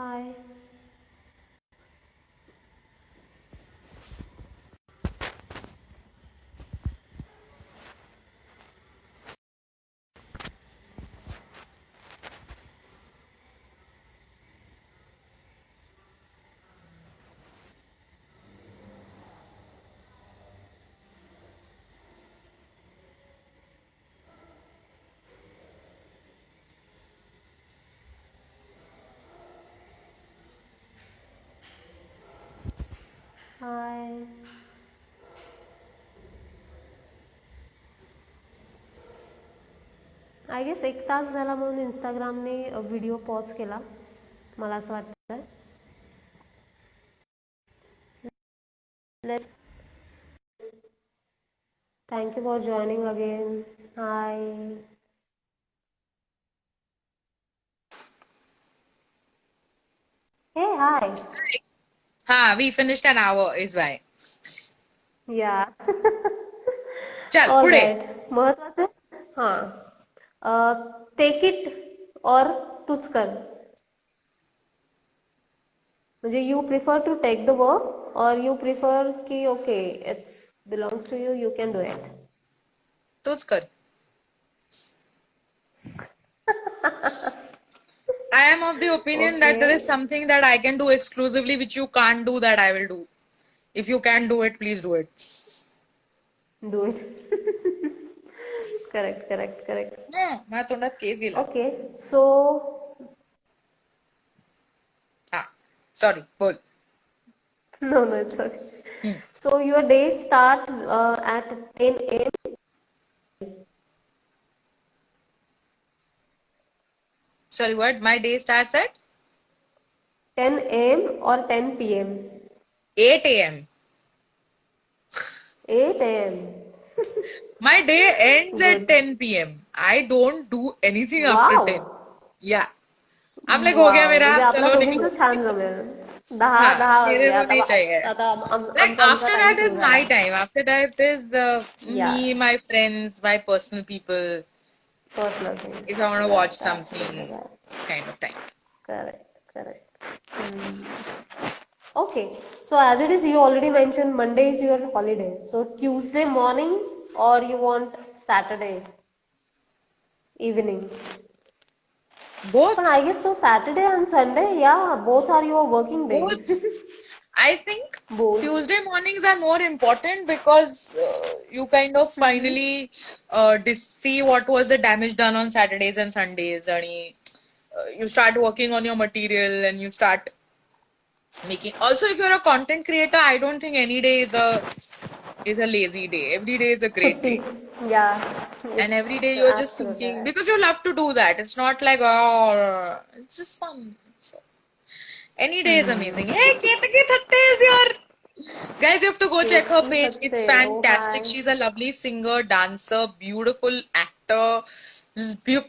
Hi. Hi. I guess 1 तास झाला म्हणून इंस्टाग्रामने व्हिडिओ पॉज केला मला असं वाटतं. Let's thank you for joining again. Hi. Hey hi. We finished an hour is why. या. चल ऑल पुढे. राईट. महत्वाचं हां. टेक इट और तूच कर. म्हणजे you prefer to take the work or you prefer की okay it's belongs to you, you can do it. तूच कर. I am of the opinion that okay. there is something that I can do exclusively which you can't do that I will do. If you can do it, please do it. Do it. Correct correct correct. माझ्या तोंडात case गेला. Okay. सो हा sorry बोल. no, no, it's okay. Hmm. So your day start at 10 a.m. Sorry, what? My day starts at 10 a.m. or 10 p.m. 8 a.m. 8 a.m. My day ends at Good. 10 p.m. I don't do anything after 10. Wow. Yeah. I'm like हो गया वाव. मेरा म्हणजे आपल्या चलो निकलो. दोघींचं छान जमेल. दहा हाँ दहा मेरे वाजले को आता नहीं बास. चाहिए. आता Like आमचा after टाइम that सुरू is झाला. my time. After that is या. me, my friends, my personal people. Personal If I things. want to watch right. Absolutely something, right. kind of time. Correct, correct. Okay, so as it is, you already mentioned Monday is your holiday. So Tuesday morning or you want Saturday evening? But Both, I guess so Saturday and Sunday, yeah, both are your working days. both. I think Both. Tuesday mornings are more important because you kind of finally see what was the damage done on Saturdays and Sundays, and you start working on your material and you start making. Also, if you're a content creator, I don't think any day is a lazy day. Every day is a great Chutti. day. Yeah, And every day it's you're just absolutely thinking right. because you love to do that. It's not like oh, it's just fun. So, any day is amazing. Hey, Ketaki Thatte is your guys. You have to go check her Ketki page. It's Thatte. Oh, fantastic. hi. She's a lovely singer, dancer, beautiful actor,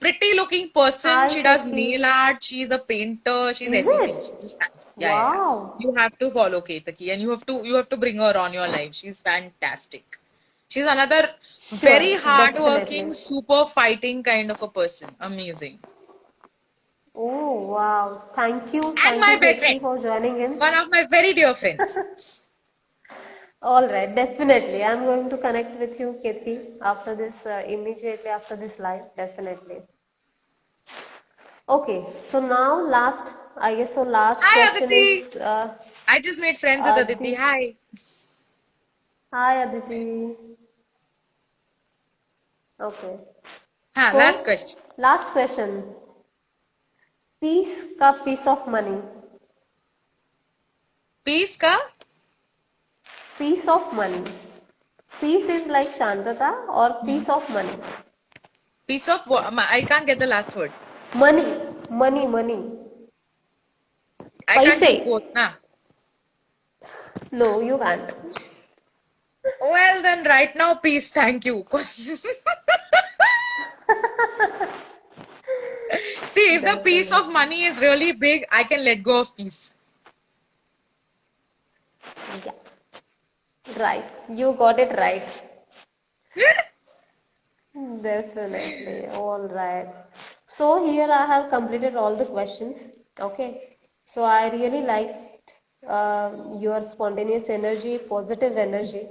pretty looking person. Hi, She does nail Ketki. art. She's a painter. She's Is everything. She's it? just fancy. Yeah, yeah, yeah. Wow. You have to follow Ketaki, and you have to bring her on your life. She's fantastic. She's another very Sure, hardworking, definitely. super fighting kind of a person. Amazing. Oh, wow. And Thank you, my best friend. Ketki, for joining in. One of my very dear friends. All right, definitely. I'm going to connect with you, Ketki, after this, immediately after this live, definitely. Okay, so now I guess so last Hi, question is Aditi. I just made friends with Aditi. Aditi. Hi. Hi, Aditi. Okay. Last So, question. last question. Piece of money. Peace ka? Piece of money. Peace is like Shantata or piece of money. Piece of what? I can't get the last word. Money, money. I can't Paise. choose both, na? No, you can't. Well, then right now, peace. Thank you. 'Cause see, if the piece of Definitely. money is really big, I can let go of peace. Yeah. Right. You got it right. Definitely. All right. So here I have completed all the questions. Okay. So I really liked your spontaneous energy, positive energy.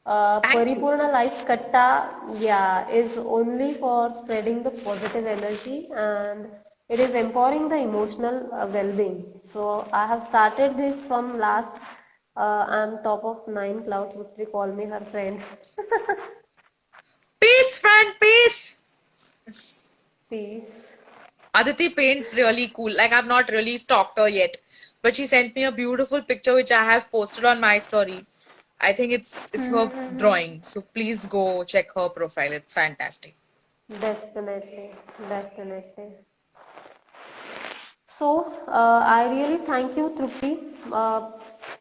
Thank you. Paripurna Life Katta, yeah, is only for spreading the positive energy and it is empowering the emotional well-being. So I have started this from last, I'm top of nine cloud, they call me her friend. Peace, friend, peace. Peace. Aditi paints really cool. Like I've not really stalked her yet, but she sent me a beautiful picture which I have posted on my story. I think it's her drawing. So please go check her profile. It's fantastic. Definitely, definitely. So I really thank you Trupti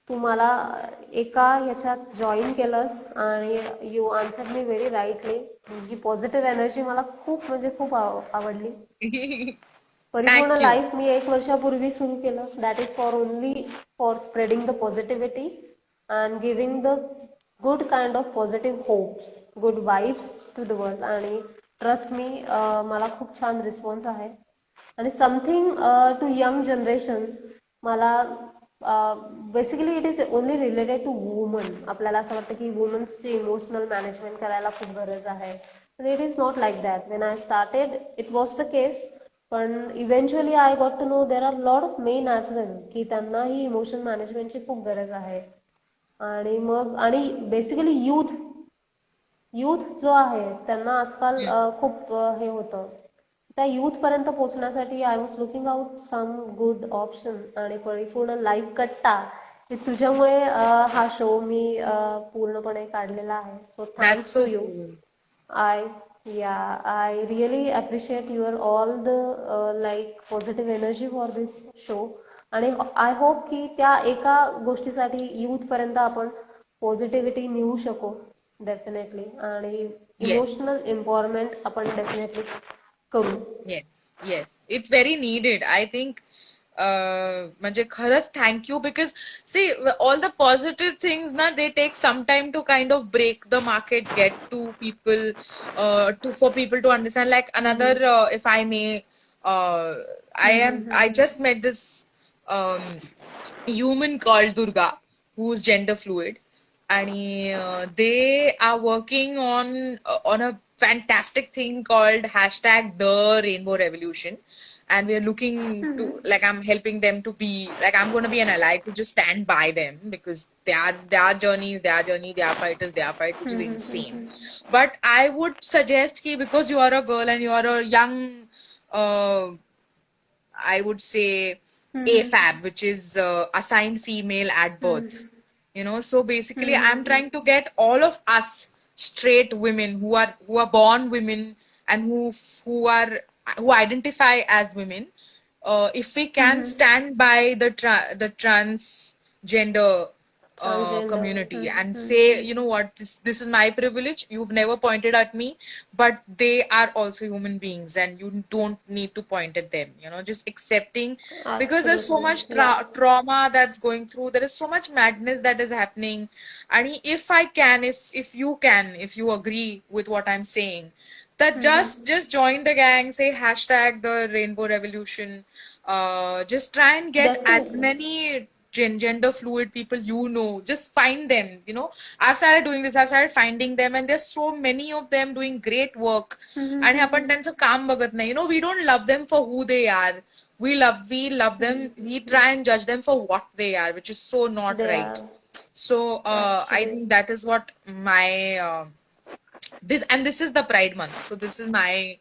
तू मला एका ह्याच्यात join केलंस आणि you answered मी very rightly तुझी positive energy मला खूप म्हणजे खूप आवडली परिपूर्ण Thank you. लाईफ मी 1 वर्षापूर्वी सुरू केलं that is for only for spreading the positivity and giving the good kind of positive hopes good vibes to the world आणि ट्रस्ट मी मला खूप छान रिस्पॉन्स आहे आणि समथिंग टू यंग जनरेशन मला basically it is only related to woman आपल्याला असं वाटतं की वुमन्सची इमोशनल मॅनेजमेंट करायला खूप गरज आहे पण it is not like that when I started it was the case पण eventually I got to know there are lot of men as well की त्यांनाही इमोशन मॅनेजमेंटची खूप गरज आहे आणि मग आणि बेसिकली यूथ जो आहे त्यांना आजकाल खूप हे होतं त्या यूथ पर्यंत पोहोचण्यासाठी I was looking out some good option आणि परिपूर्ण लाईव्ह कट्टा हे तुझ्यामुळे हा शो मी पूर्णपणे काढलेला आहे so That's thanks to so you cool. I I really appreciate your all the like positive energy for this show आणि आय होप की त्या एका गोष्टीसाठी youth पर्यंत आपण पॉझिटिव्हिटी नेऊ शकू डेफिनेटली आणि Yes. इमोशनल एम्पॉवरमेंट आपण डेफिनेटली करू. Yes, yes, it's very needed. I think, म्हणजे खरंच thank you because see all the positive things na they take some time to kind of break the market, get to people, to for people to understand. Like another, if I may, I just met this um human called Durga who's gender fluid and they are working on a fantastic thing called hashtag the rainbow revolution and we are looking to like I'm helping them to be like I'm going to be an ally to just stand by them because they are fighters, they are fight which is insane. But I would suggest ki because you are a girl and you are a young uh, I would say AFAB, which is assigned female at birth. You know, so basically, I'm trying to get all of us straight women who are born women and who identify as women. If we can stand by the transgender Transgender. community and say, you know what, this is my privilege. You've never pointed at me, but they are also human beings, and you don't need to point at them. You know, just accepting because there's so Absolutely. much Yeah. trauma that's going through. There is so much madness that is happening, and if I can, if you can, if you agree with what I'm saying, that just join the gang, say hashtag the rainbow revolution, just try and get as Definitely. many gender fluid people you know, just find them, you know. I've started doing this, I've started finding them, and there's so many of them doing great work आणि आपण त्यांचं काम बघत नाही, you know. We don't love them for who they are, we love them, we try and judge them for what they are, which is so not They right. are So I actually. think that is what my this is the Pride month, so this is my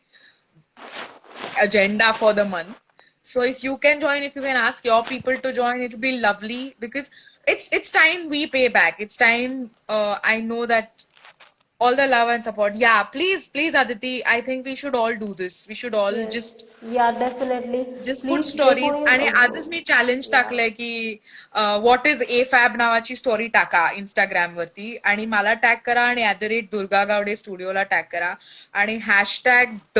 agenda for the month. So if you can join, if you can ask your people to join, it would be lovely because it's time we pay back. It's time. I know that all the love and support. Yeah, please, Aditi. I think we should all do this. We should all Yes. Yeah, definitely. just put Please J stories कोणी आणि आजच मी challenge yeah. टाकलंय की what is a fab नावाची story टाका Instagram वरती आणि मला टॅग करा आणि @दुर्गा गावडे स्टुडिओला टॅग करा आणि hashtag the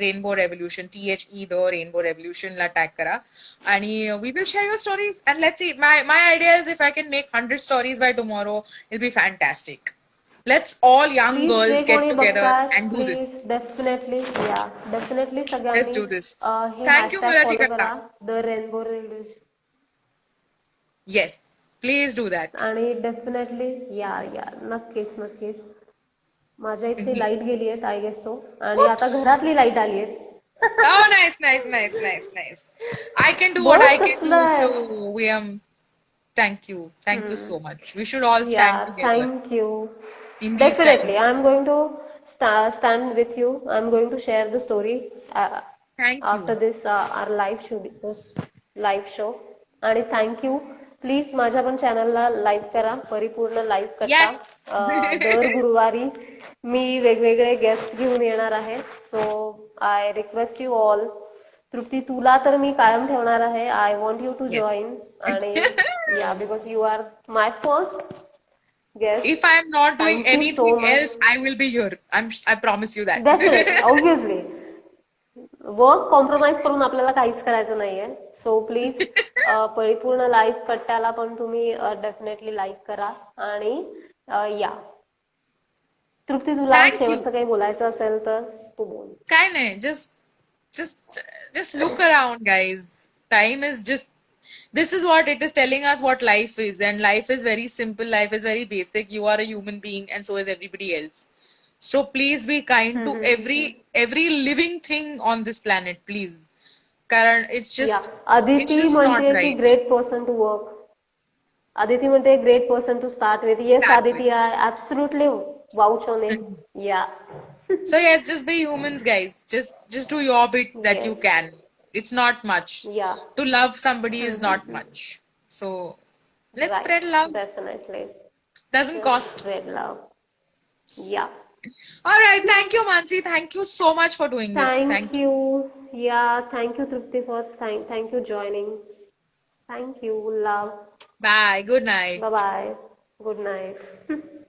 rainbow revolution THE the rainbow revolution ला टॅग करा आणि we will share your stories and let's see my idea is if I can make 100 stories by tomorrow it be fantastic. Let's all young please जे girls get कोणी together बघतायत and do this. Please definitely Let's सगळ्यांनी do this. हे Thank you, hashtag follow Marathikata. करा the rainbow railway Yes, please do that. आणि definitely या नक्कीच नक्कीच माझ्या इथली लाईट गेली आहे आय गेस सो आणि आता Oops. घरातली लाईट आली आहे Oh, nice, nice, nice, nice, nice. I can do what board I can कसलं do. आहे So we thank you. Thank you so much. We should all stand Yeah, together thank you. in these Definitely. I'm times. going to stand with you. I'm going to share the story Thank after you. this our live show. आणि thank you please माझ्या पण चॅनलला like करा परिपूर्ण like कट्टा Yes. दर गुरुवारी मी वेगवेगळे guest घेऊन येणार आहे so I request you all Trupti तुला तर मी कायम ठेवणार आहे I want you to Yes. Join आणि या because you are my first If guest I am not doing thank you so anything much else, I will be here. I promise you that. Definitely obviously work compromise करून आपल्याला काहीच करायचं नाहीये so please परिपूर्ण life कट्ट्याला पण तुम्ही definitely like करा आणि या तृप्ती तुला Thank you. शेवटचं काही बोलायचं असेल तर तू बोल काय नाही, just just look around, guys. Time is just this is what it is telling us what life is, and life is very simple, life is very basic. You are a human being and so is everybody else. So please be kind to every living thing on this planet, please. Karan, या it's Aditi just not म्हणते की right. Great person to work Aditi म्हणते great person to start with yes Start with. Aditi I absolutely vouch on it yeah So yes, just be humans, guys. Just do your bit that you yes can. It's not much. या To love somebody is not much. So let's spread right love. Definitely Doesn't just cost. Spread love या All right. Thank you, Mansi. Thank you so much for doing this. Thank Thank you. you. Yeah, thank you, Trupti, for thank you joining. Thank you, love. Bye. Good Bye night. bye. Good night.